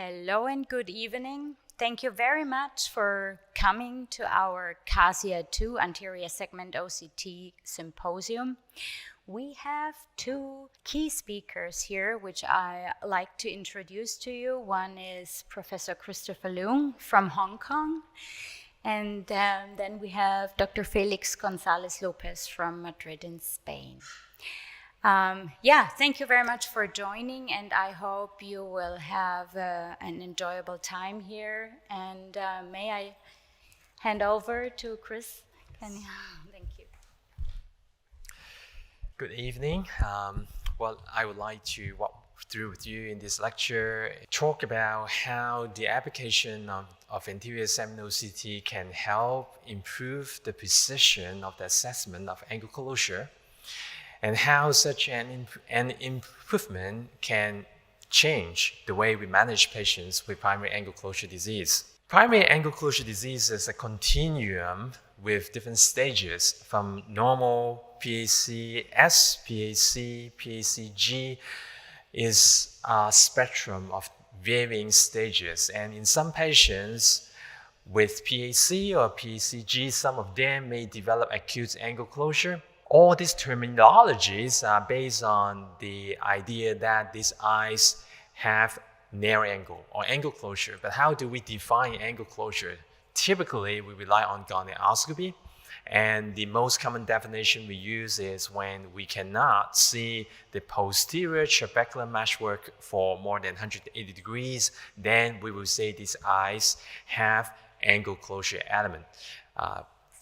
Hello and good evening. Thank you very much for coming to our Casia 2 anterior segment OCT symposium. We have two key speakers here, which I like to introduce to you. One is Professor Christopher Leung from Hong Kong. And then we have Dr. Felix Gonzalez-Lopez from Madrid in Spain. Thank you very much for joining, and I hope you will have an enjoyable time here. And may I hand over to Chris? Thank you. Good evening. I would like to walk through with you in this lecture, talk about how the application of anterior segment OCT can help improve the precision of the assessment of angle closure, and how such an improvement can change the way we manage patients with primary angle closure disease. Primary angle closure disease is a continuum with different stages from normal PAC-S, PAC, PAC-G is a spectrum of varying stages. And in some patients with PAC or PAC-G, some of them may develop acute angle closure. All these terminologies are based on the idea that these eyes have narrow angle or angle closure. But how do we define angle closure? Typically, we rely on gonioscopy. And the most common definition we use is when we cannot see the posterior trabecular meshwork for more than 180 degrees, then we will say these eyes have angle closure element.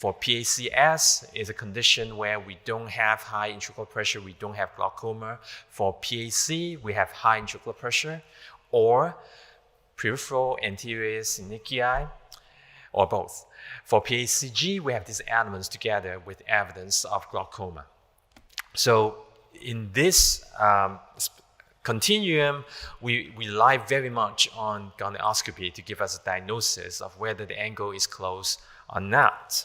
For PAC-S, is a condition where we don't have high intraocular pressure, we don't have glaucoma. For PAC, we have high intraocular pressure, or peripheral anterior synechiae, or both. For PAC-G, we have these elements together with evidence of glaucoma. So in this continuum, we rely very much on gonioscopy to give us a diagnosis of whether the angle is close or not.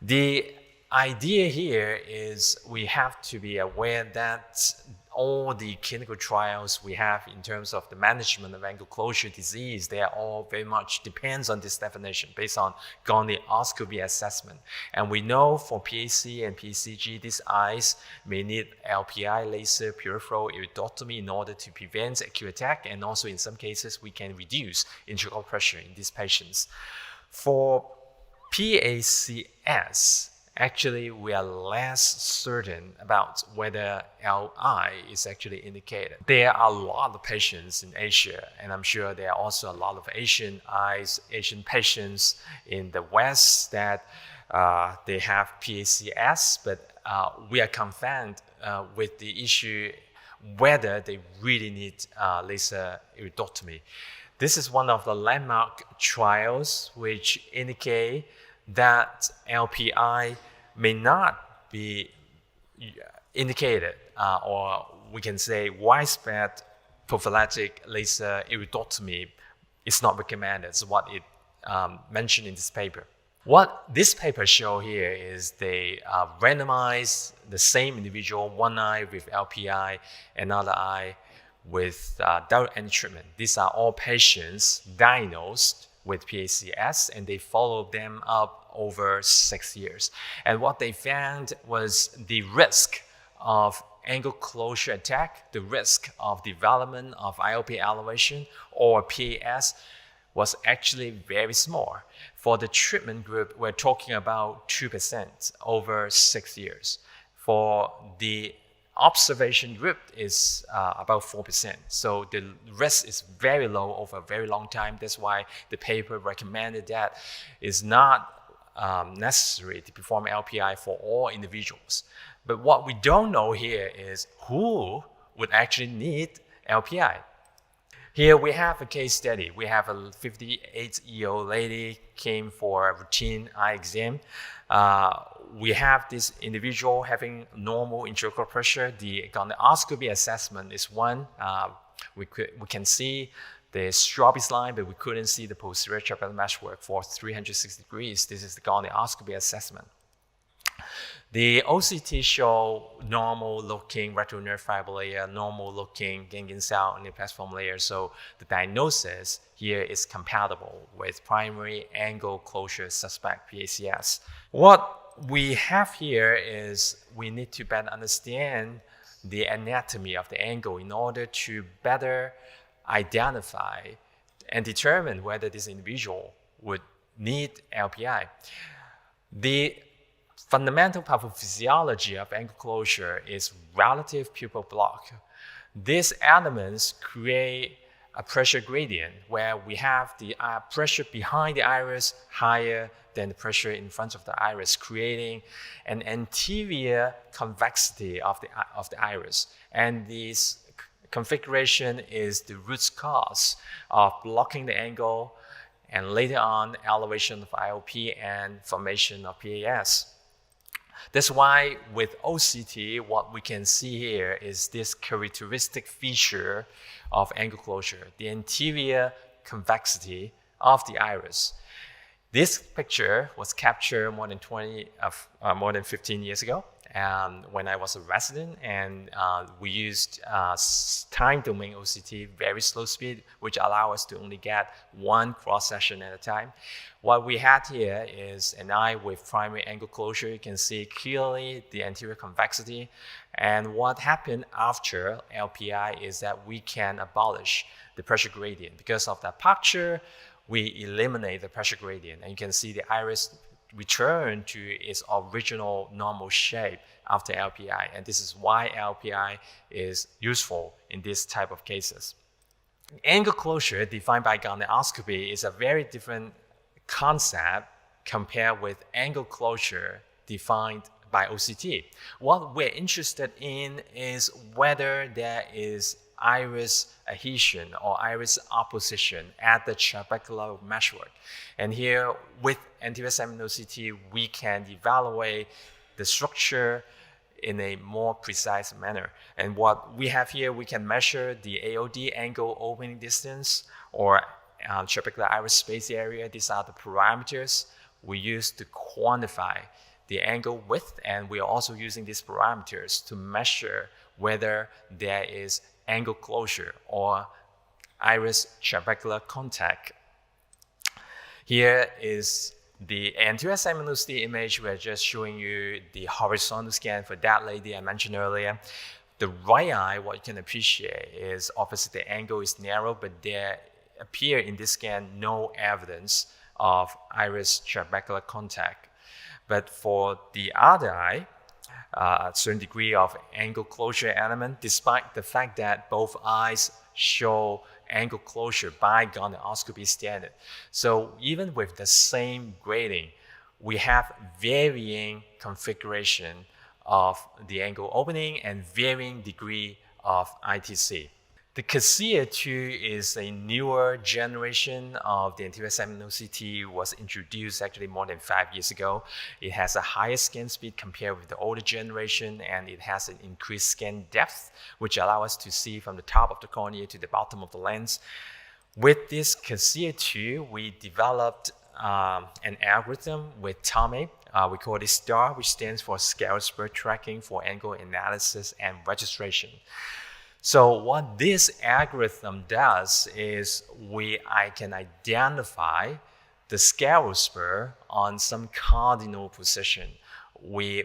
The idea here is we have to be aware that all the clinical trials we have in terms of the management of angle closure disease, they are all very much depends on this definition based on gonioscopy assessment. And we know for PAC and PAC-G, these eyes may need LPI, laser peripheral iridotomy, in order to prevent acute attack. And also in some cases, we can reduce intraocular pressure in these patients. For PAC-S, actually, we are less certain about whether LI is actually indicated. There are a lot of patients in Asia, and I'm sure there are also a lot of Asian patients in the West that they have PAC-S, but we are confounded with the issue whether they really need laser iridotomy. This is one of the landmark trials which indicate that LPI may not be indicated, or we can say widespread prophylactic laser iridotomy is not recommended. It's what it mentioned in this paper. What this paper shows here is they randomize the same individual, one eye with LPI, another eye without any treatment. These are all patients diagnosed with PAC-S, and they followed them up over 6 years. And what they found was the risk of angle closure attack, the risk of development of IOP elevation or PAS was actually very small. For the treatment group, we're talking about 2% over 6 years. For the observation group is about 4%. So the risk is very low over a very long time. That's why the paper recommended that it's not necessary to perform LPI for all individuals. But what we don't know here is who would actually need LPI. Here we have a case study. We have a 58-year-old lady came for a routine eye exam. We have this individual having normal intraocular pressure. The gonioscopy assessment is one. We can see the strobis line, but we couldn't see the posterior trabecular meshwork for 360 degrees. This is the gonioscopy assessment. The OCT show normal looking retinal nerve fiber layer, normal looking ganglion cell and the platform layer. So the diagnosis here is compatible with primary angle closure suspect PACS. What we have here is we need to better understand the anatomy of the angle in order to better identify and determine whether this individual would need LPI. The fundamental pathophysiology of angle closure is relative pupil block. These elements create a pressure gradient where we have the pressure behind the iris higher than the pressure in front of the iris, creating an anterior convexity of the iris. And this configuration is the root cause of blocking the angle and later on elevation of IOP and formation of PAS. That's why with OCT, what we can see here is this characteristic feature of angle closure, the anterior convexity of the iris. This picture was captured more than 15 years ago when I was a resident, and we used time domain OCT, very slow speed, which allow us to only get one cross section at a time. What we had here is an eye with primary angle closure. You can see clearly the anterior convexity. And what happened after LPI is that we can abolish the pressure gradient. Because of that aperture, we eliminate the pressure gradient. And you can see the iris return to its original normal shape after LPI. And this is why LPI is useful in this type of cases. Angle closure defined by gonioscopy is a very different concept compared with angle closure defined by OCT. What we're interested in is whether there is iris adhesion or iris opposition at the trabecular meshwork. And here with anterior segment OCT, we can evaluate the structure in a more precise manner. And what we have here, we can measure the AOD, angle opening distance, or trabecular iris space area. These are the parameters we use to quantify the angle width, and we are also using these parameters to measure whether there is angle closure or iris trabecular contact. Here is the anterior segment OCT image. We're just showing you the horizontal scan for that lady I mentioned earlier. The right eye, what you can appreciate is obviously the angle is narrow, but there appear in this scan no evidence of iris trabecular contact. But for the other eye, a certain degree of angle closure element, despite the fact that both eyes show angle closure by gonioscopy standard. So even with the same grading, we have varying configuration of the angle opening and varying degree of ITC. The Casia 2 is a newer generation of the anterior segment OCT, was introduced actually more than 5 years ago. It has a higher scan speed compared with the older generation, and it has an increased scan depth, which allows us to see from the top of the cornea to the bottom of the lens. With this Casia 2, we developed an algorithm with Tomey. We call it STAR, which stands for Scale Spur Tracking for Angle Analysis and Registration. So what this algorithm does is I can identify the scale spur on some cardinal position. We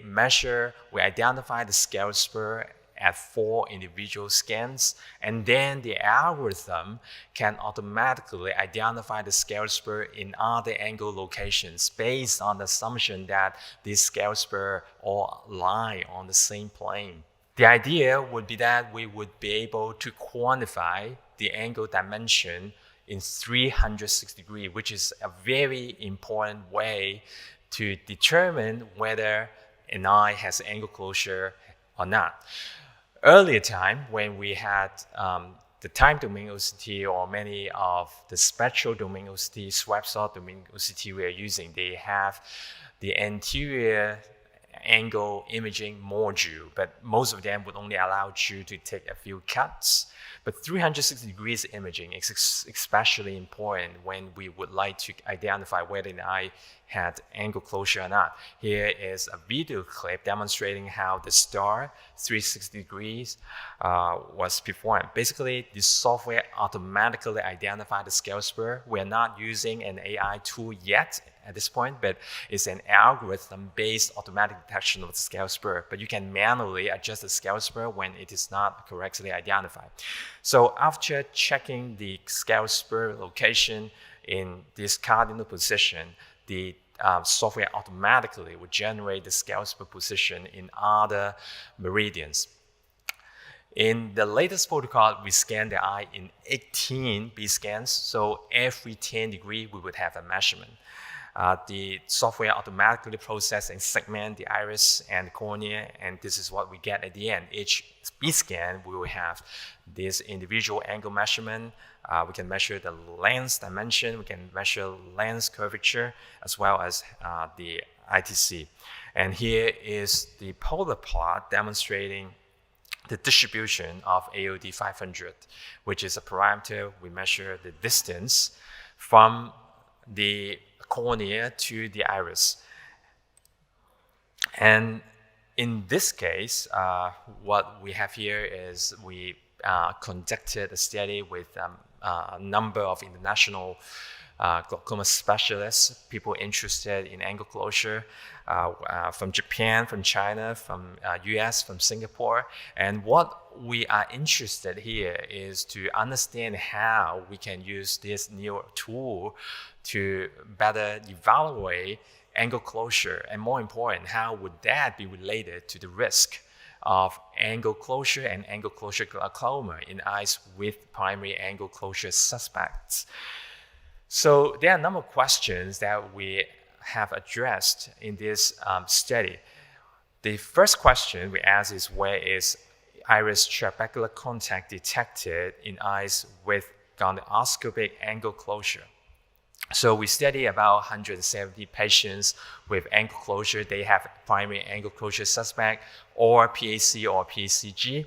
identify the scale spur at 4 individual scans, and then the algorithm can automatically identify the scale spur in other angle locations based on the assumption that this scale spur all lie on the same plane. The idea would be that we would be able to quantify the angle dimension in 360 degrees, which is a very important way to determine whether an eye has angle closure or not. Earlier time, when we had the time domain OCT or many of the spectral domain OCT, swab saw domain OCT we are using, they have the anterior angle imaging module, but most of them would only allow you to take a few cuts. But 360 degrees imaging is especially important when we would like to identify whether the eye had angle closure or not. Here is a video clip demonstrating how the STAR 360 degrees was performed. Basically, the software automatically identified the scale spur. We're not using an AI tool yet at this point, but it's an algorithm-based automatic detection of the scale spur. But you can manually adjust the scale spur when it is not correctly identified. So after checking the scale spur location in this cardinal position, the software automatically would generate the scale spur position in other meridians. In the latest protocol, we scan the eye in 18 B scans, so every 10 degrees we would have a measurement. The software automatically processes and segments the iris and the cornea, and this is what we get at the end. Each B scan, we will have this individual angle measurement. We can measure the lens dimension, we can measure lens curvature, as well as the ITC. And here is the polar plot demonstrating the distribution of AOD 500, which is a parameter. We measure the distance from the cornea to the iris. And in this case, what we have here is we conducted a study with a number of international glaucoma specialists, people interested in angle closure from Japan, from China, from US, from Singapore. And what we are interested here is to understand how we can use this new tool to better evaluate angle closure, and more important, how would that be related to the risk of angle closure and angle closure glaucoma in eyes with primary angle closure suspects. So there are a number of questions that we have addressed in this study. The first question we ask is, where is iris trabecular contact detected in eyes with gonioscopic angle closure? So we study about 170 patients with angle closure. They have primary angle closure suspect or PAC or PACG.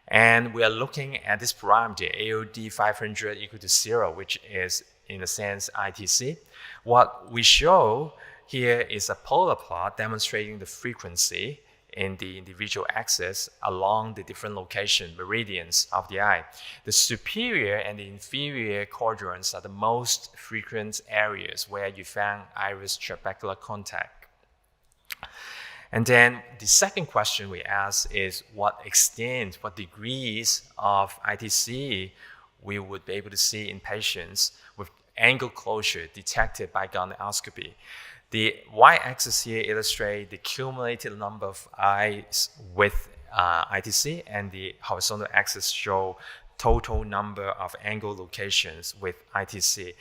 And we are looking at this parameter, AOD 500 equal to 0, which is, in a sense, ITC. What we show here is a polar plot demonstrating the frequency in the individual axis along the different location meridians of the eye. The superior and the inferior quadrants are the most frequent areas where you found iris trabecular contact. And then the second question we ask is, what extent, what degrees of ITC we would be able to see in patients with angle closure detected by gonioscopy. The y-axis here illustrates the cumulative number of eyes with ITC, and the horizontal axis show total number of angle locations with ITC.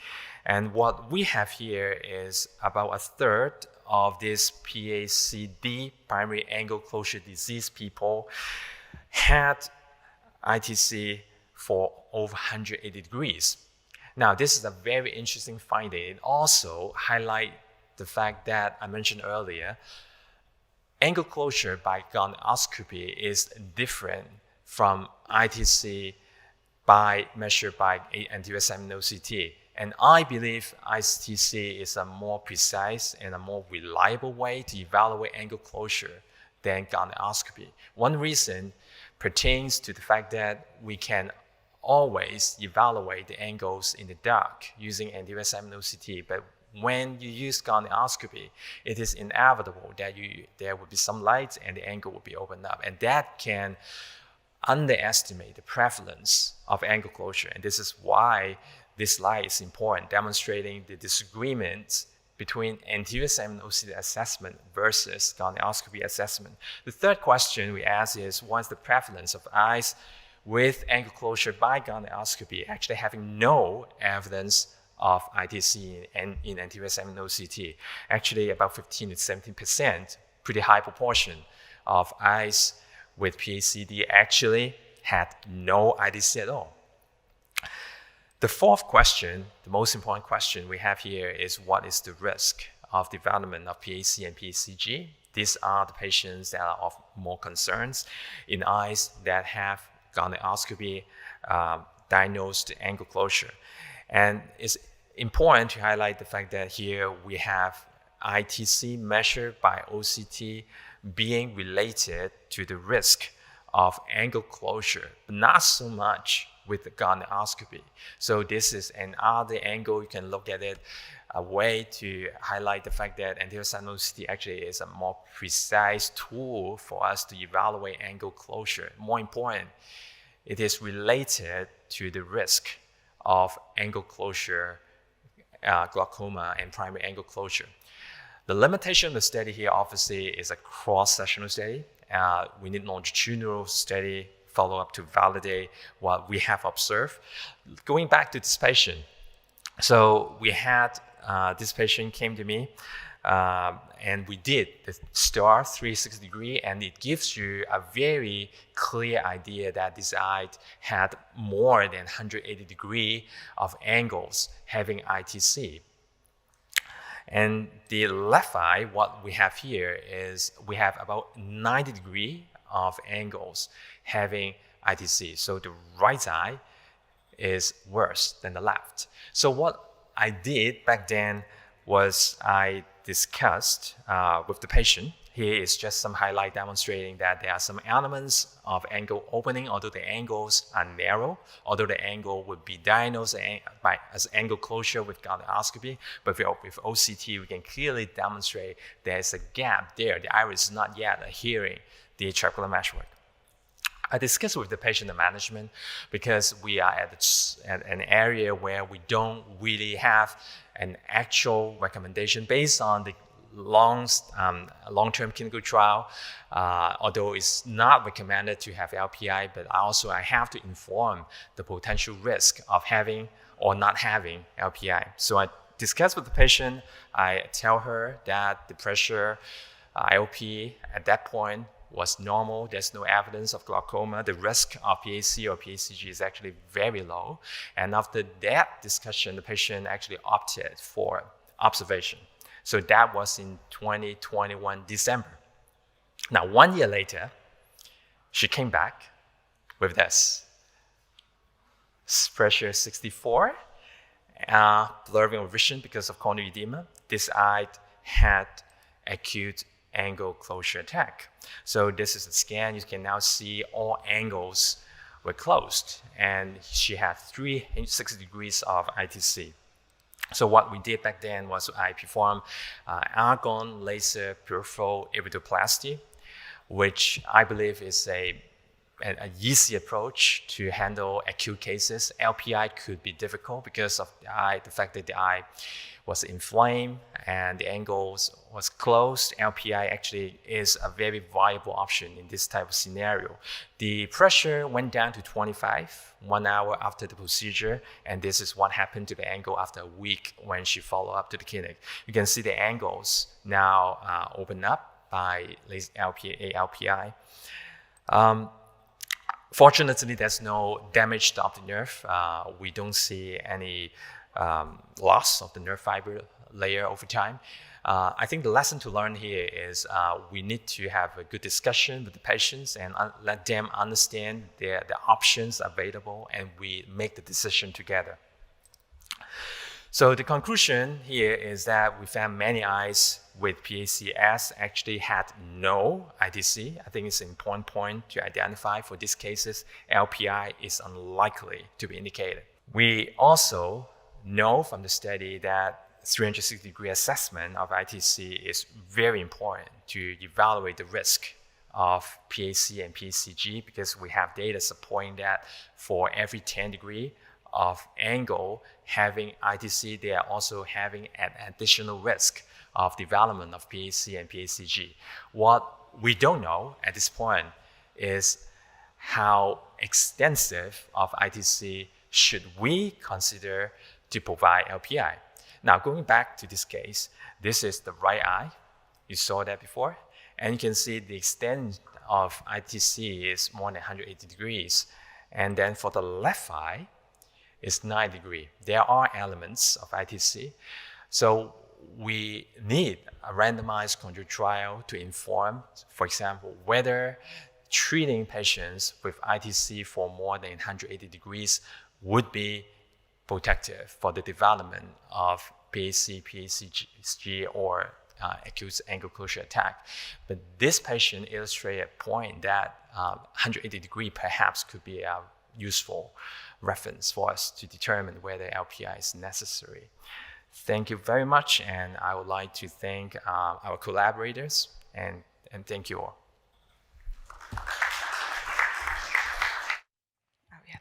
And what we have here is about a third of these PACD, primary angle closure disease people, had ITC for over 180 degrees. Now, this is a very interesting finding. It also highlights the fact that I mentioned earlier, angle closure by gonioscopy is different from ITC measured by anterior segment OCT. And I believe ITC is a more precise and a more reliable way to evaluate angle closure than gonioscopy. One reason pertains to the fact that we can always evaluate the angles in the dark using anterior segment OCT, but when you use gonioscopy, it is inevitable that there will be some light and the angle will be opened up. And that can underestimate the prevalence of angle closure. And this is why this slide is important, demonstrating the disagreement between anterior segment OCT assessment versus gonioscopy assessment. The third question we ask is, what is the prevalence of eyes with angle closure by gonioscopy actually having no evidence of ITC in anterior segment OCT? Actually, about 15 to 17%, pretty high proportion of eyes with PACD actually had no ITC at all. The fourth question, the most important question we have here is, what is the risk of development of PAC and PACG? These are the patients that are of more concerns in eyes that have gonioscopy diagnosed angle closure. And it's important to highlight the fact that here we have ITC measured by OCT being related to the risk of angle closure, but not so much with the gonioscopy. So this is another angle you can look at it, a way to highlight the fact that anterior segment OCT actually is a more precise tool for us to evaluate angle closure. More important, it is related to the risk of angle closure, glaucoma, and primary angle closure. The limitation of the study here obviously is a cross-sectional study. We need longitudinal study follow-up to validate what we have observed. Going back to this patient, so we had this patient came to me, and we did the STAR 360-degree, and it gives you a very clear idea that this eye had more than 180 degrees of angles having ITC. And the left eye, what we have here is we have about 90 degrees of angles having ITC. So the right eye is worse than the left. So what I did back then was I discussed with the patient. Here is just some highlight demonstrating that there are some elements of angle opening, although the angles are narrow, although the angle would be diagnosed as angle closure with gonioscopy, but with OCT, we can clearly demonstrate there's a gap there. The iris is not yet adhering the trabecular meshwork. I discussed with the patient the management because we are at an area where we don't really have an actual recommendation based on the long-term clinical trial, although it's not recommended to have LPI, but also I have to inform the potential risk of having or not having LPI. So I discuss with the patient, I tell her that the pressure IOP at that point was normal. There's no evidence of glaucoma. The risk of PAC or PACG is actually very low. And after that discussion, the patient actually opted for observation. So that was in 2021 December. Now, 1 year later, she came back with this. Pressure 64, blurring of vision because of corneal edema. This eye had acute angle closure attack. So this is a scan. You can now see all angles were closed, and she had 360 degrees of ITC. So what we did back then was I performed argon laser peripheral iridoplasty, which I believe is an easy approach to handle acute cases. LPI could be difficult because of the fact that the eye was inflamed and the angles was closed. LPI actually is a very viable option in this type of scenario. The pressure went down to 25 1 hour after the procedure, and this is what happened to the angle after a week when she followed up to the clinic. You can see the angles now open up by LPI. Fortunately, there's no damage to optic nerve. We don't see any loss of the nerve fiber layer over time. I think the lesson to learn here is we need to have a good discussion with the patients and let them understand the options available, and we make the decision together. So the conclusion here is that we found many eyes with PACS actually had no ITC. I think it's an important point to identify for these cases. LPI is unlikely to be indicated. We also know from the study that 360-degree assessment of ITC is very important to evaluate the risk of PAC and PACG, because we have data supporting that for every 10 degree of angle having ITC, they are also having an additional risk of development of PAC and PACG. What we don't know at this point is how extensive of ITC should we consider to provide LPI. Now, going back to this case, this is the right eye. You saw that before. And you can see the extent of ITC is more than 180 degrees. And then for the left eye, it's 9 degrees. There are elements of ITC. So we need a randomized control trial to inform, for example, whether treating patients with ITC for more than 180 degrees would be protective for the development of PAC, PACG, or acute angle closure attack. But this patient illustrates a point that 180 degree perhaps could be a useful reference for us to determine whether LPI is necessary. Thank you very much, and I would like to thank our collaborators, and thank you all.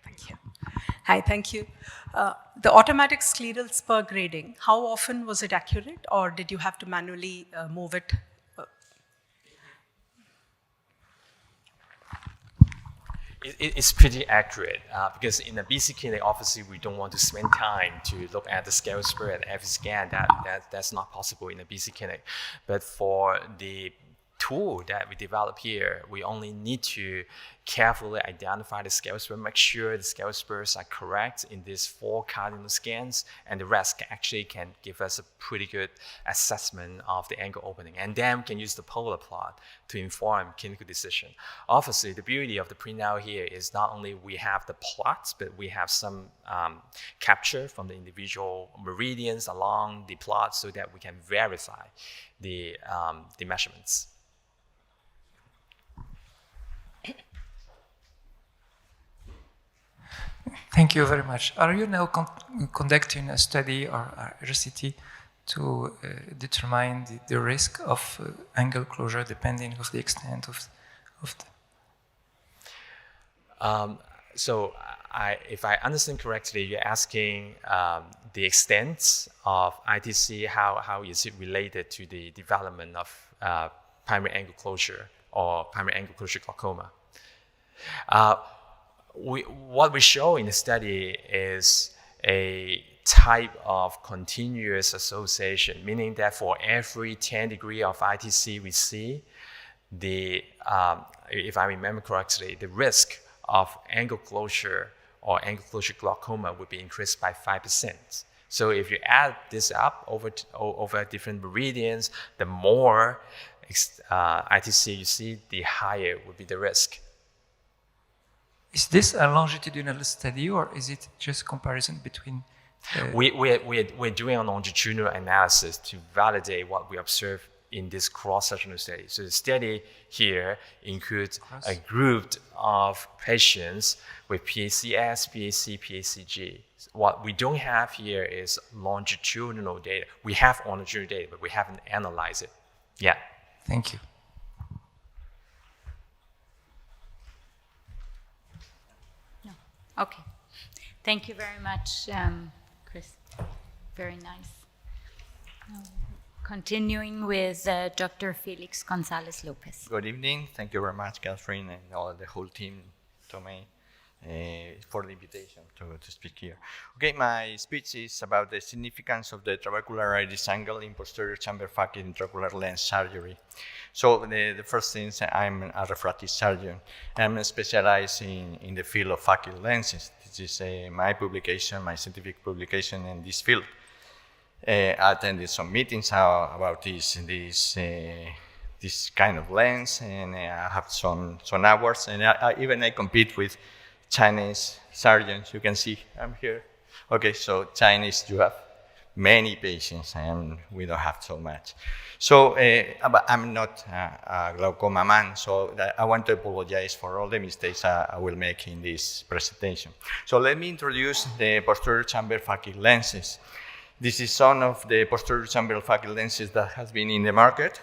Thank you. Hi, thank you. The automatic scleral spur grading, how often was it accurate, or did you have to manually move it? It's pretty accurate because in the BC clinic, obviously, we don't want to spend time to look at the scale spur and every scan. That's not possible in the BC clinic. But for the tool that we develop here, we only need to carefully identify the scale spur, make sure the scale spurs are correct in these 4 cardinal scans, and the rest actually can give us a pretty good assessment of the angle opening. And then we can use the polar plot to inform clinical decision. Obviously, the beauty of the printout here is not only we have the plots, but we have some capture from the individual meridians along the plot so that we can verify the measurements. Thank you very much. Are you now conducting a study or a RCT to determine the risk of angle closure depending on the extent of the... So if I understand correctly, you're asking the extent of ITC, how is it related to the development of primary angle closure or primary angle closure glaucoma? What we show in the study is a type of continuous association, meaning that for every 10 degree of ITC we see, if I remember correctly, the risk of angle closure or angle closure glaucoma would be increased by 5%. So if you add this up over different meridians, the more ITC you see, the higher would be the risk. Is this a longitudinal study, or is it just comparison between? We're doing a longitudinal analysis to validate what we observe in this cross-sectional study. So the study here includes a group of patients with PACS, PAC, PACG. What we don't have here is longitudinal data. We have longitudinal data, but we haven't analyzed it yet. Thank you. Okay. Thank you very much, Chris. Very nice. Continuing with Dr. Felix Gonzalez-Lopez. Good evening. Thank you very much, Catherine, and all the whole team, Tomey, for the invitation to speak here. Okay, my speech is about the significance of the trabecular iris angle in posterior chamber Phakic intraocular lens surgery. So the first thing is I'm a refractive surgeon. I'm specialized in the field of Phakic lenses. This is my publication, my scientific publication in this field. I attended some meetings about this kind of lens, and I have some awards, and I compete with Chinese surgeons. You can see I'm here. Okay, so Chinese, you have many patients, and we don't have so much. So but I'm not a glaucoma man, so I want to apologize for all the mistakes I will make in this presentation. So let me introduce the posterior chamber Phakic lenses. This is one of the posterior chamber Phakic lenses that has been in the market,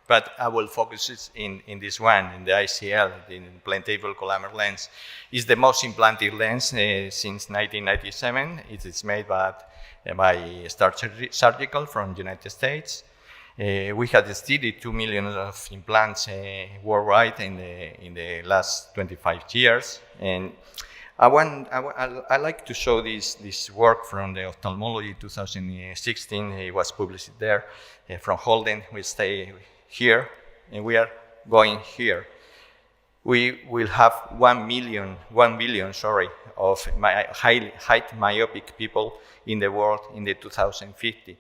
but I will focus in this one, in the ICL, the implantable columnar lens. It's the most implanted lens since 1997. It is made by Star Surgical from the United States. We had studied 2 million of implants worldwide in the last 25 years. And I like to show this work from the Ophthalmology 2016. It was published there from Holden. We stay here, and we are going here. We will have 1 billion, of high myopic people in the world in the 2050.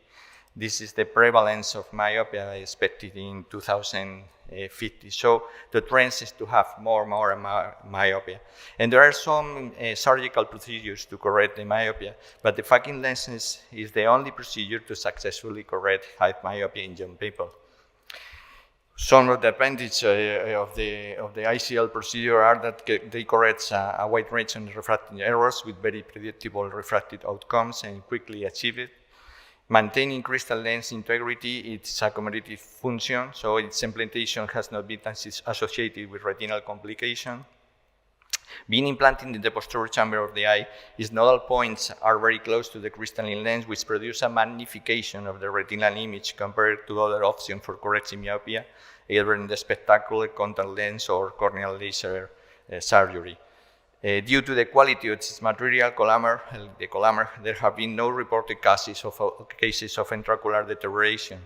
This is the prevalence of myopia expected in 2050. So the trend is to have more myopia. And there are some surgical procedures to correct the myopia, but the Phakic lens is the only procedure to successfully correct high myopia in young people. Some of the advantages of the ICL procedure are that they correct a wide range of refractive errors with very predictable refractive outcomes and quickly achieve it. Maintaining crystal lens integrity, it's a commodity function, so its implantation has not been associated with retinal complication. Being implanted in the posterior chamber of the eye, its nodal points are very close to the crystalline lens, which produce a magnification of the retinal image compared to other options for correcting myopia, either in the spectacular contact lens or corneal laser surgery. Due to the quality of its material, the collamer, there have been no reported cases of intraocular deterioration.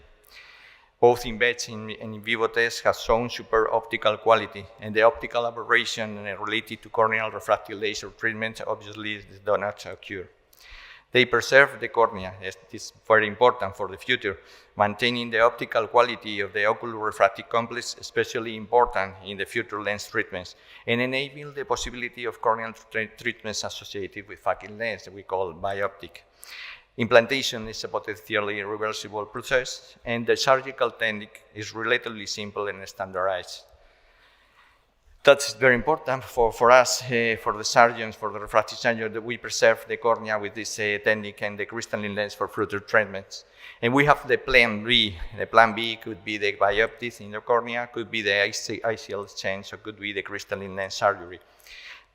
Both in VETS and in vivo tests have shown super optical quality, and the optical aberration related to corneal refractive laser treatment obviously do not occur. They preserve the cornea. This is very important for the future. Maintaining the optical quality of the oculorefractive complex, especially important in the future lens treatments, and enable the possibility of corneal treatments associated with Phakic lens that we call bioptic. Implantation is a potentially reversible process, and the surgical technique is relatively simple and standardized. That's very important for us, for the surgeons, for the refractive surgeons, that we preserve the cornea with this technique and the crystalline lens for future treatments. And we have the plan B. The plan B could be the bioptics in the cornea, could be the ICL exchange, or could be the crystalline lens surgery.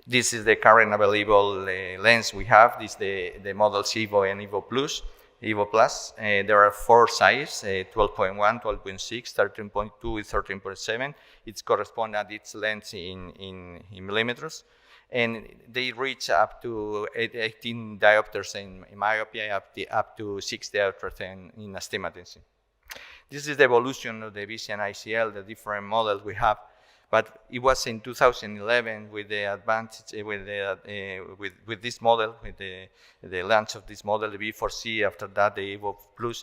This is the current available lens we have. This is the models Evo and Evo Plus. Evo Plus. There are 4 sizes, 12.1, 12.6, 13.2, and 13.7. It corresponds at its length in millimeters. And they reach up to 18 diopters in myopia, up to 6 diopters in astigmatism. This is the evolution of the Visian ICL, the different models we have. But it was in 2011 with the advantage, with this model, with the launch of this model, the V4C, after that the Evo Plus,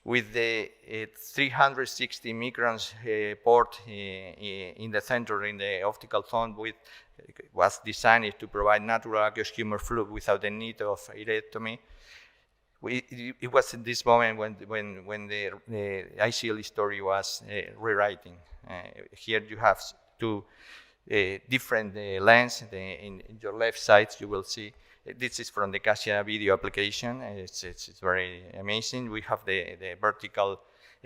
with the 360 microns port in the center in the optical zone, was designed to provide natural aqueous humor fluid without the need of iridectomy. It was in this moment when the ICL story was rewriting. Here you have 2 different lenses. In your left side, you will see this is from the Casia video application. It's very amazing. We have the vertical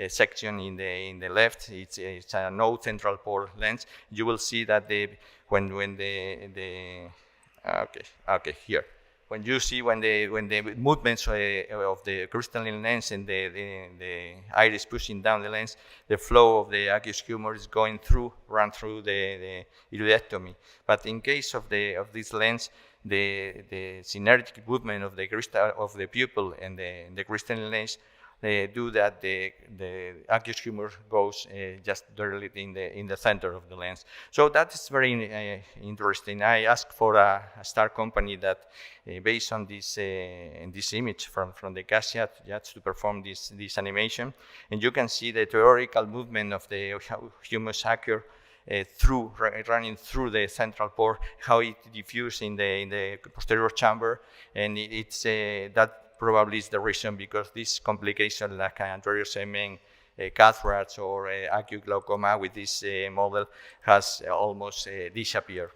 section in the left. It's a no central port lens. You will see that when you see when the movements of the crystalline lens and the iris pushing down the lens, the flow of the aqueous humor is run through the iridectomy. But in case of this lens, the synergic movement of the pupil and the crystalline lens do that the aqueous humor goes just directly in the center of the lens. So that is very interesting. I asked for a star company that, based on this image from the Casia, just to perform this animation, and you can see the theoretical movement of the humus aqueous running through the central port, how it diffuses in the posterior chamber, and it's that probably is the reason, because this complication like anterior segment cataracts or acute glaucoma with this model has almost disappeared.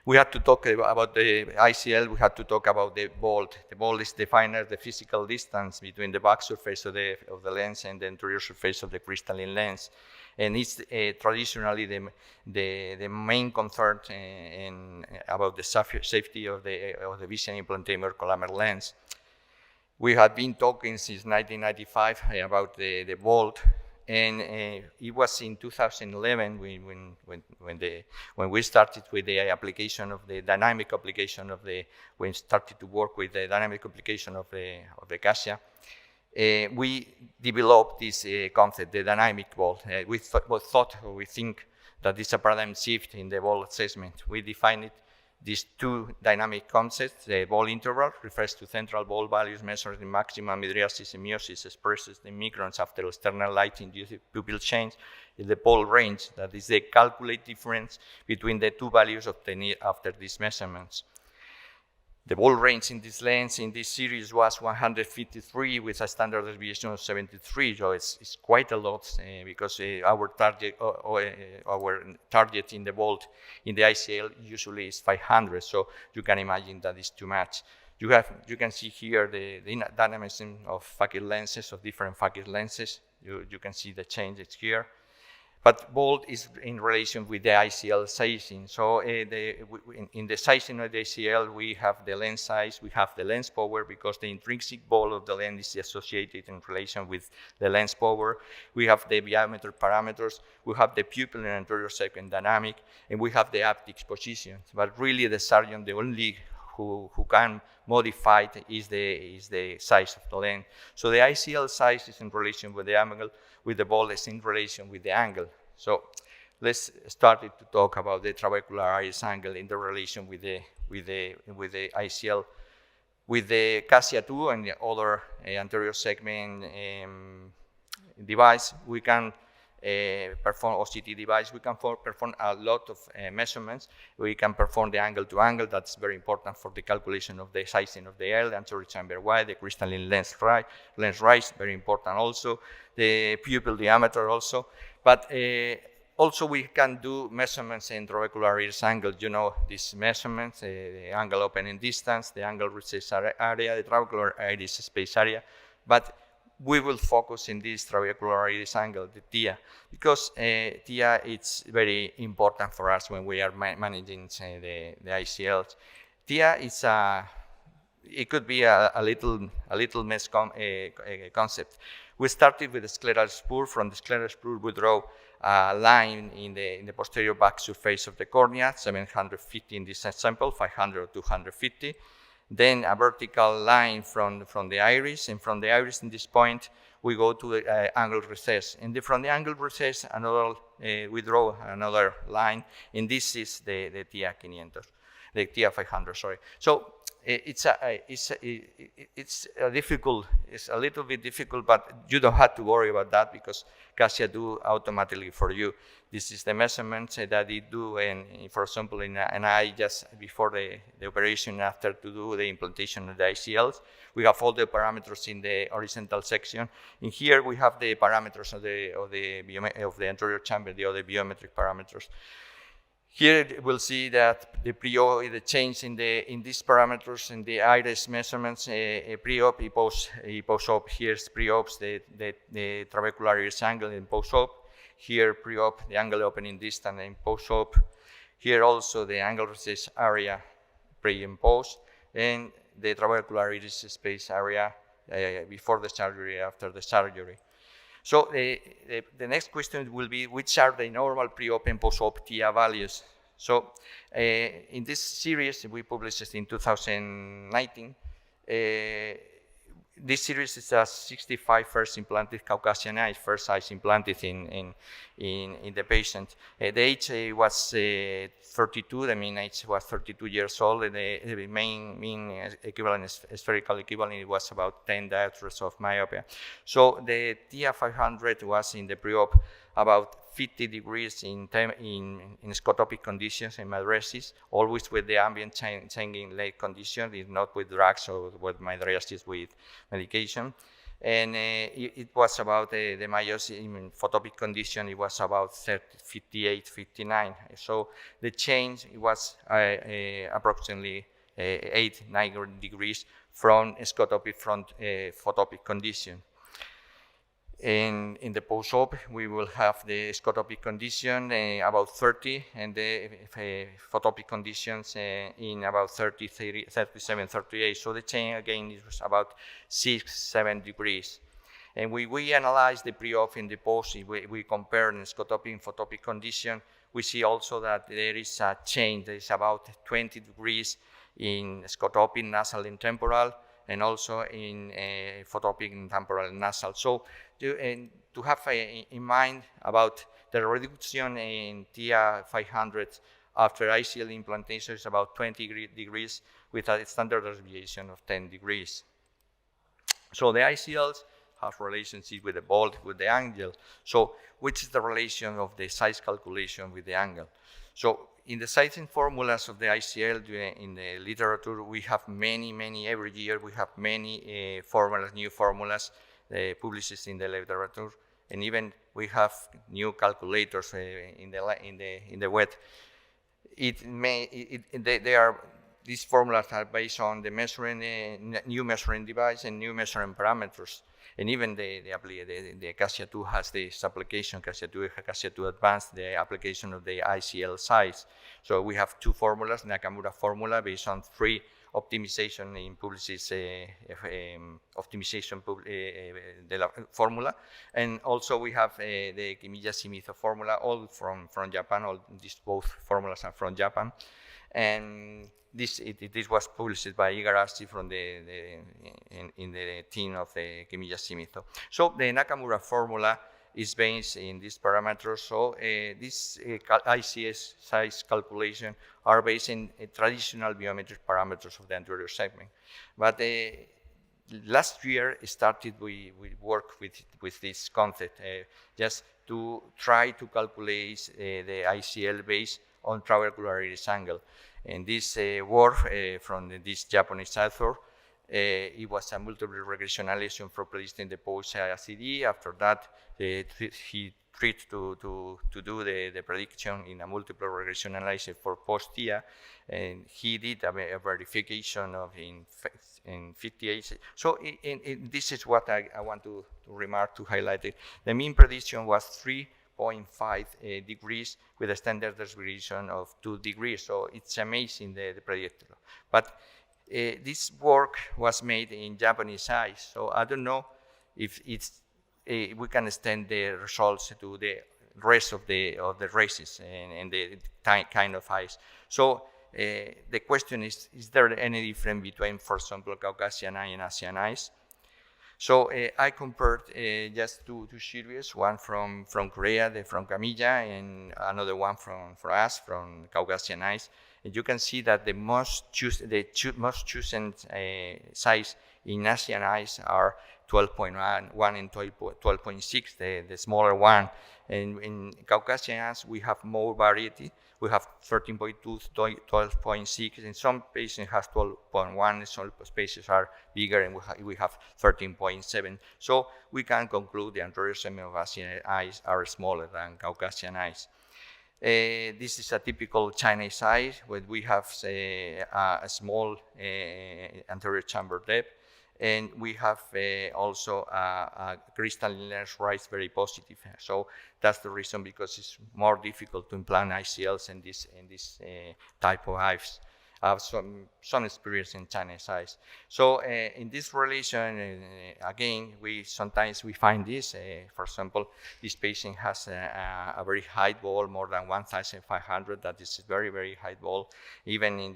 We had to talk about the ICL, we had to talk about the bolt. The bolt is defined as the physical distance between the back surface of the lens and the anterior surface of the crystalline lens. And it's traditionally the main concern about the safety of the Visian implantator collamer lens. We had been talking since 1995 about the bolt, and it was in 2011 when we started with the application of the dynamic application of when started to work with the dynamic application of the Casia. We developed this concept, the dynamic bolt. We think that it's a paradigm shift in the bolt assessment. We define it these two dynamic concepts. The ball interval refers to central ball values measured in maximum mydriasis and meiosis, expresses in microns after external light-induced pupil change. The ball range, that is the calculated difference between the two values obtained after these measurements. The ball range in this lens in this series was 153 with a standard deviation of 73, so it's quite a lot because our target in the bolt in the ICL usually is 500, so you can imagine that is too much. You can see here the dynamism of Phakic lenses, of different Phakic lenses. You can see the changes here. But bold is in relation with the ICL sizing. So in the sizing of the ICL, we have the lens size, we have the lens power, because the intrinsic ball of the lens is associated in relation with the lens power. We have the biometric parameters, we have the pupil and anterior segment dynamic, and we have the optics positions. But really the surgeon, the only who can modify it is the size of the lens. So the ICL size is in relation with the angle, with the ball is in relation with the angle. So let's start to talk about the trabecular iris angle in the relation with the ICL. With the Casia 2 and the other anterior segment device, we can perform OCT device. We can perform a lot of measurements. We can perform the angle to angle. That's very important for the calculation of the sizing of the L, anterior chamber wide, the crystalline lens rise, very important also. The pupil diameter also. But also we can do measurements in trabecular iris angle. You know these measurements, the angle opening distance, the angle recess area, the trabecular iris space area. But we will focus in this trabecular iris angle, the TIA, because TIA is very important for us when we are managing the ICLs. TIA is it could be a little mess concept. We started with the scleral spur. From the scleral spur, we draw a line in the posterior back surface of the cornea, 750 in this sample, 500 or 250. Then a vertical line from the iris, and from the iris in this point, we go to the angle recess. And from the angle recess, we draw another line, and this is the TIA 500, the TIA 500, sorry. So it's a little bit difficult, but you don't have to worry about that because Casia do automatically for you. This is the measurements that it do, and for example, in an eye just before the operation, after to do the implantation of the ICLs, we have all the parameters in the horizontal section. In here, we have the parameters of the anterior chamber, the other biometric parameters. Here we'll see that the pre-op, the change in these parameters in the iris measurements, pre-op, post-op. Here's pre-ops, the trabecular iris angle in post-op. Here pre-op, the angle opening distance in post-op. Here also the angle recess area pre and post, and the trabecular iris space area before the surgery, after the surgery. So the next question will be, which are the normal pre-op and post-op TIA values? So in this series, we published it in 2019. This series is a 65 first implanted Caucasian eyes, first eyes implanted in the patient. The age was 32, the mean age was 32 years old, and the mean equivalent, spherical equivalent, was about 10 diopters of myopia. So the TIA 500 was in the pre-op about 50 degrees in scotopic conditions in mydriasis, always with the ambient changing light condition, not with drugs or with mydriasis with medication. And it was about the meiosis in photopic condition, it was about 58, 59. So the change was approximately 8-9 degrees from scotopic photopic condition. In the post-op, we will have the scotopic condition about 30, and the photopic conditions in about 37, 38. So the change again is about 6-7 degrees. And we analyze the pre-op in the post. We compare the scotopic and photopic condition. We see also that there is a change. There is about 20 degrees in scotopic, nasal, and temporal, and also in photopic and temporal and nasal. So to have in mind about the reduction in TIA 500 after ICL implantation is about 20 degrees with a standard deviation of 10 degrees. So the ICLs have relationship with the bolt, with the angle. So which is the relation of the size calculation with the angle? So in the sizing formulas of the ICL in the literature, we have many, every year we have many formulas, new formulas published in the literature, and even we have new calculators in the web. These formulas are based on the new measuring device and new measuring parameters. And even the Casia 2 has this application, Casia 2 Advanced, the application of the ICL size. So we have two formulas, Nakamura formula based on free optimization in publicis optimization formula. And also we have the Kimiya-Shimizu formula, all from Japan. All these both formulas are from Japan. And this was published by Igarashi from in the team of the Kimiya-Shimizu. So the Nakamura formula is based in these parameters. So these ICS size calculation are based in traditional biometric parameters of the anterior segment. But last year started we work with this concept just to try to calculate the ICL based on trabecular iris angle. And this work from this Japanese author, it was a multiple regression analysis for predicting the post-ACD. After that, he tried to do the prediction in a multiple regression analysis for post-TIA, and he did a verification of in 58. So this is what I want to remark, to highlight it. The mean prediction was 3.5 degrees with a standard deviation of 2 degrees. So it's amazing, the predictor. But this work was made in Japanese size. So I don't know if we can extend the results to the rest of the races and the kind of eyes. So the question is there any difference between, for example, Caucasian eye and Asian eyes? So I compared just two series, one from Korea, from Kamiya, and another one from us, from Caucasian eyes. And you can see that the most chosen size in Asian eyes are 12.1 and 12.6, the smaller one. And in Caucasian eyes, we have more variety. We have 13.2, 12.6, and some patients have 12.1, some patients are bigger, and we have 13.7. So we can conclude the anterior segment of Asian eyes are smaller than Caucasian eyes. This is a typical Chinese eye, where we have a small anterior chamber depth, and we have also a crystalline lens rise very positive. So that's the reason, because it's more difficult to implant ICLs in this type of eyes. I have some experience in Chinese eyes. So in this relation, again, sometimes we find this. For example, this patient has a very high ball, more than 1,500. That is very, very high ball. Even in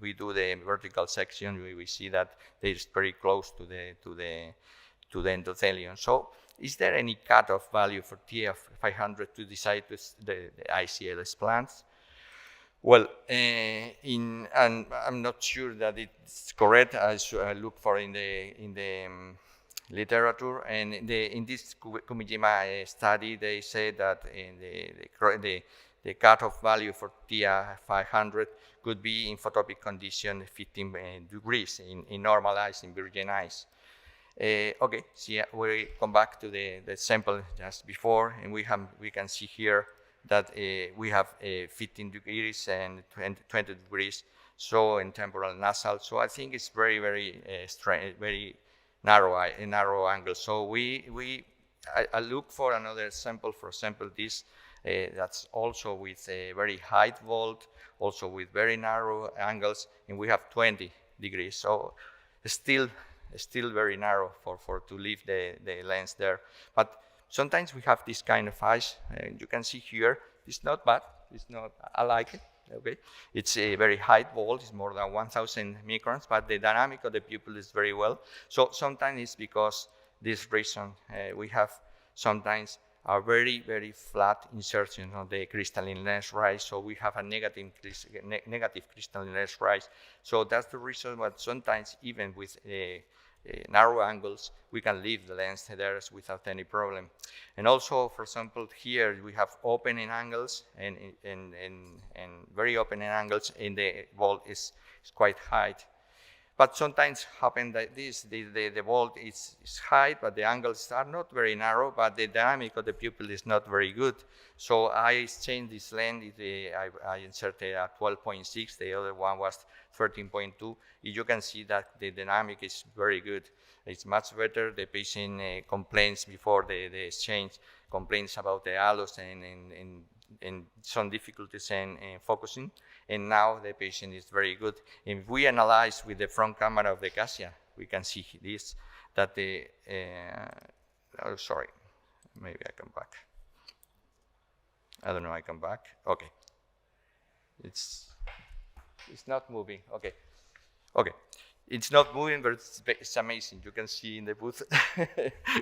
we do the vertical section, we see that it's very close to the endothelium. So is there any cutoff value for TF500 to decide the ICL explants? Well, and I'm not sure that it's correct. I look for in the literature, and in this Kumijima study, they say that in the cutoff value for TIA500 could be in photopic condition 15 degrees in normal eyes, in virgin eyes. Okay, so yeah, we come back to the sample just before, and we can see here that we have 15 degrees and 20 degrees, so in temporal nasal. So I think it's very, very very narrow angle. So I look for another sample. For example, this that's also with a very high volt, also with very narrow angles, and we have 20 degrees. So still very narrow for to leave the lens there. But sometimes we have this kind of eyes, and you can see here, it's not bad. I like it, okay? It's a very high volt, it's more than 1,000 microns, but the dynamic of the pupil is very well. So sometimes it's because this reason we have sometimes are very, very flat insertions on the crystalline lens rise, so we have a negative crystalline lens rise. So that's the reason why sometimes even with narrow angles, we can leave the lens there without any problem. And also, for example, here we have opening angles and very opening angles, and the vault is quite high. But sometimes happen like this, the vault is high, but the angles are not very narrow, but the dynamic of the pupil is not very good. So I changed this lens, I inserted a 12.6, the other one was 13.2. You can see that the dynamic is very good. It's much better. The patient complains before the exchange, complains about the halos and some difficulties in focusing. And now the patient is very good. If we analyze with the front camera of the Casia, we can see this, that the, oh, sorry, maybe I come back. I don't know, I come back. Okay. It's not moving, okay. Okay, it's not moving, but it's amazing. You can see in the booth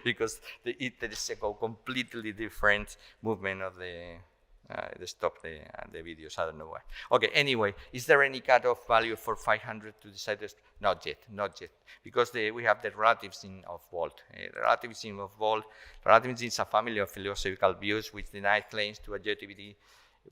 because there is a completely different movement of the stop the videos. I don't know why. Okay, anyway, is there any cutoff value for 500 to decide this? Not yet, because we have the relativism of vault. Relativism is a family of philosophical views which deny claims to objectivity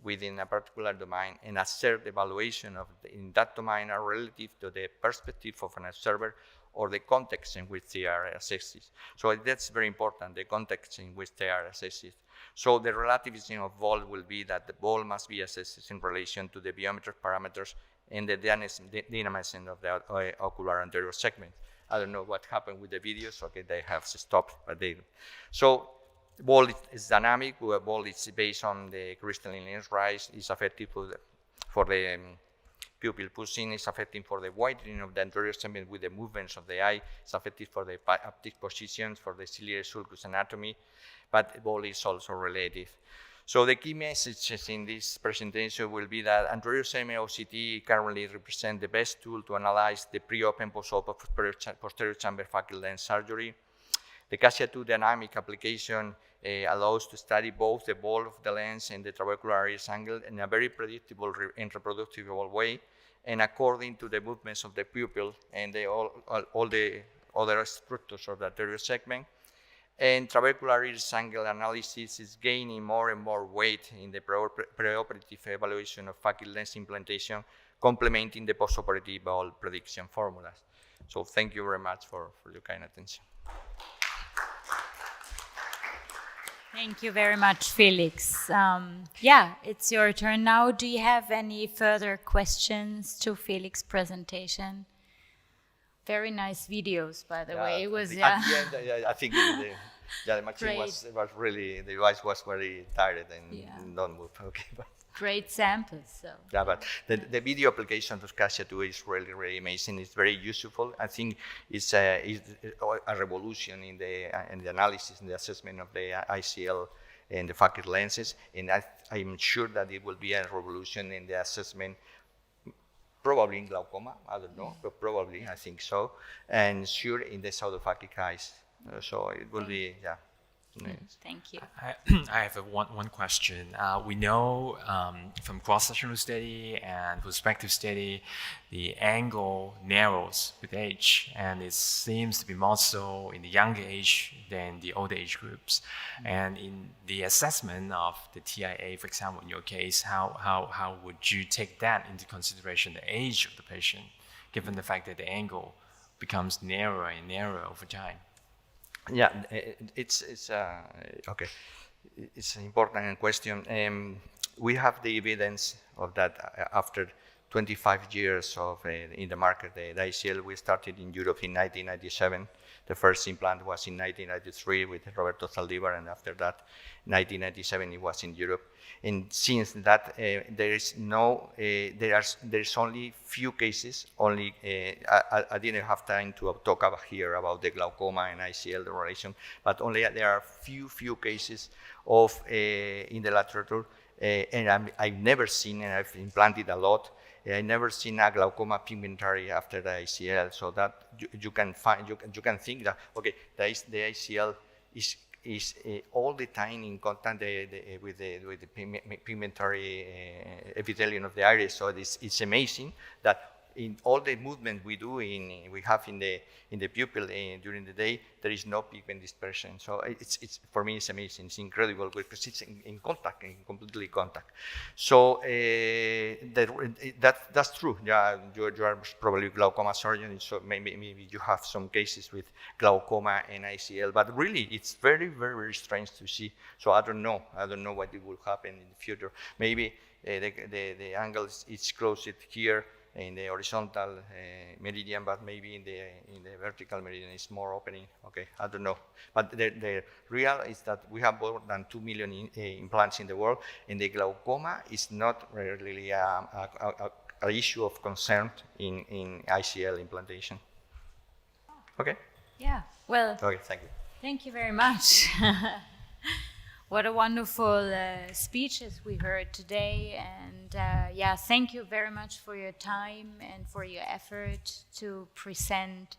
within a particular domain and assert evaluation in that domain are relative to the perspective of an observer or the context in which they are assessed. So that's very important, the context in which they are assessed. So the relativism of vault will be that the vault must be assessed in relation to the biometric parameters and the dynamism of the ocular anterior segment. I don't know what happened with the videos. Okay, they have stopped, but they. So vault is dynamic. Vault is based on the crystalline lens rise. Is effective for the pupil pushing. Is effective for the widening of the anterior segment with the movements of the eye. It's effective for the optic positions, for the ciliary sulcus anatomy. But vault is also relative. So the key messages in this presentation will be that anterior segment OCT currently represents the best tool to analyze the pre-op and post-op of posterior chamber Phakic lens surgery. The Casia 2 dynamic application allows to study both the vault of the lens and the trabecular iris angle in a very predictable and reproducible way, and according to the movements of the pupil and all the other structures of the anterior segment. And trabecular iris angle analysis is gaining more and more weight in the preoperative evaluation of Phakic lens implantation, complementing the postoperative vault prediction formulas. So thank you very much for your kind attention. Thank you very much, Felix. Yeah, it's your turn now. Do you have any further questions to Felix's presentation? Very nice videos, by the way. It was, At the end, I think the machine was really, the device was very tired and don't move. Okay, but. Great samples. So. Yeah, but the video application of Casia 2 is really, really amazing. It's very useful. I think it's a revolution in the analysis and the assessment of the ICL and the Phakic lenses. And I'm sure that it will be a revolution in the assessment, probably in glaucoma, I don't know, but probably, I think so. And sure in the pseudophakic eyes. So it will be, yeah. Thank you. I have one question. We know from cross-sectional study and perspective study, the angle narrows with age, and it seems to be more so in the younger age than the older age groups. And in the assessment of the TIA, for example, in your case, how would you take that into consideration, the age of the patient, given the fact that the angle becomes narrower and narrower over time? Yeah, it's okay. It's an important question. We have the evidence of that after 25 years of in the market. The ICL we started in Europe in 1997. The first implant was in 1993 with Roberto Zaldivar, and after that, 1997 it was in Europe. And since that, there's only few cases. I didn't have time to talk about here about the glaucoma and ICL the relation, but only there are few cases of in the literature, and I've never seen, and I've implanted a lot. I've never seen a glaucoma pigmentary after the ICL, so that you can think that okay, the ICL is is all the time in contact with the pigmentary epithelium of the iris. So it's amazing that in all the movement we have in the pupil during the day, there is no pigment dispersion. So it's for me it's amazing. It's incredible because it's in contact, in completely contact. So that's true. Yeah, you are probably a glaucoma surgeon, so maybe you have some cases with glaucoma and ICL. But really, it's very, very, very strange to see. So I don't know what it will happen in the future. Maybe the angle is closed here in the horizontal meridian, but maybe in the vertical meridian is more opening. Okay, I don't know. But the real is that we have more than 2 million implants in the world, and the glaucoma is not really an issue of concern in ICL implantation. Okay? Yeah, well, okay, thank you. Thank you very much. What a wonderful speeches we heard today, and yeah, thank you very much for your time and for your effort to present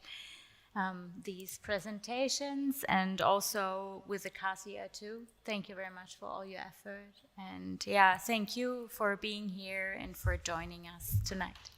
these presentations, and also with the Casia too. Thank you very much for all your effort, and yeah, thank you for being here and for joining us tonight.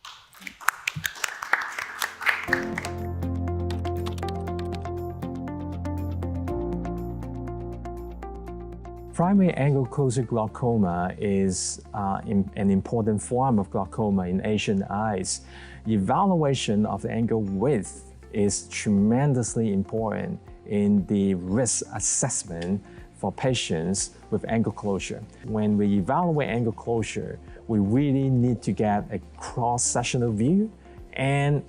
Primary angle closure glaucoma is an important form of glaucoma in Asian eyes. Evaluation of the angle width is tremendously important in the risk assessment for patients with angle closure. When we evaluate angle closure, we really need to get a cross-sectional view, and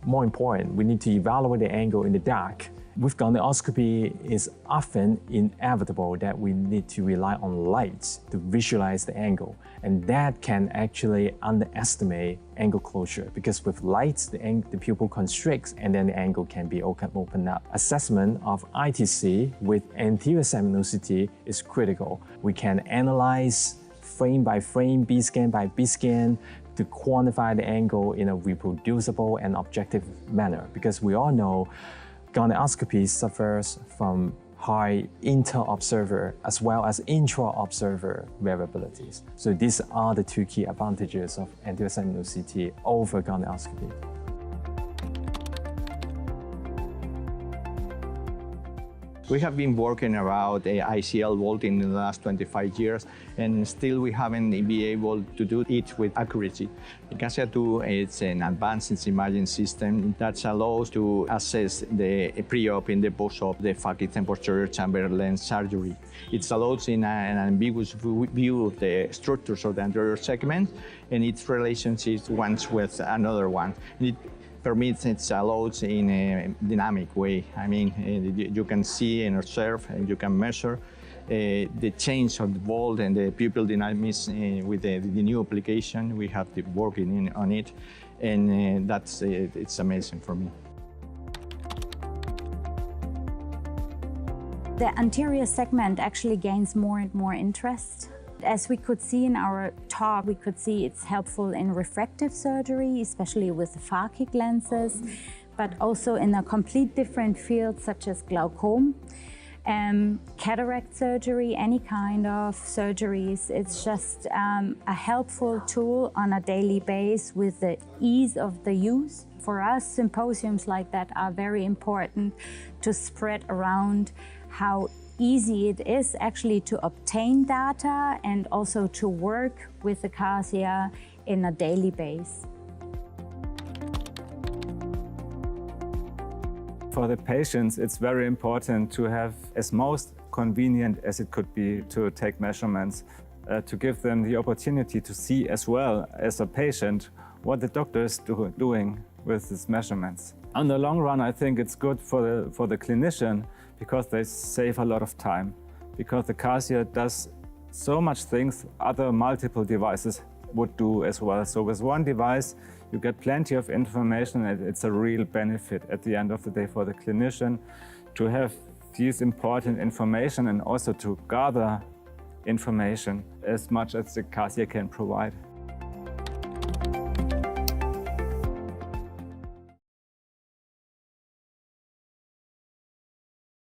more important, we need to evaluate the angle in the dark. With gonioscopy, it's often inevitable that we need to rely on light to visualize the angle, and that can actually underestimate angle closure, because with light, the pupil constricts and then the angle can be opened up. Assessment of ITC with anterior segment OCT is critical. We can analyze frame by frame, B-scan by B-scan, to quantify the angle in a reproducible and objective manner, because we all know gonioscopy suffers from high inter-observer as well as intra-observer variabilities. So these are the two key advantages of anterior segment OCT over gonioscopy. We have been working about ICL vaulting in the last 25 years, and still we haven't been able to do it with accuracy. Casia 2 is an advanced imaging system that allows to assess the pre-op and the post-op, the Phakic posterior chamber lens surgery. It allows in an ambiguous view of the structures of the anterior segment and its relationships one with another one. Permits it's allowed in a dynamic way. I mean, you can see and observe, and you can measure the change of the vault and the pupil dynamics with the new application. We have been working on it, and it's amazing for me. The anterior segment actually gains more and more interest. As we could see in our talk, we could see it's helpful in refractive surgery, especially with the Phakic lenses, but also in a complete different field such as glaucoma, cataract surgery, any kind of surgeries. It's just a helpful tool on a daily basis with the ease of the use. For us, symposiums like that are very important to spread around how easy it is actually to obtain data and also to work with the Casia in a daily basis. For the patients, it's very important to have as most convenient as it could be to take measurements, to give them the opportunity to see as well as a patient what the doctor is doing with these measurements. On the long run, I think it's good for the clinician, because they save a lot of time, because the Casia does so much things other multiple devices would do as well. So with one device, you get plenty of information, and it's a real benefit at the end of the day for the clinician to have these important information and also to gather information as much as the Casia can provide.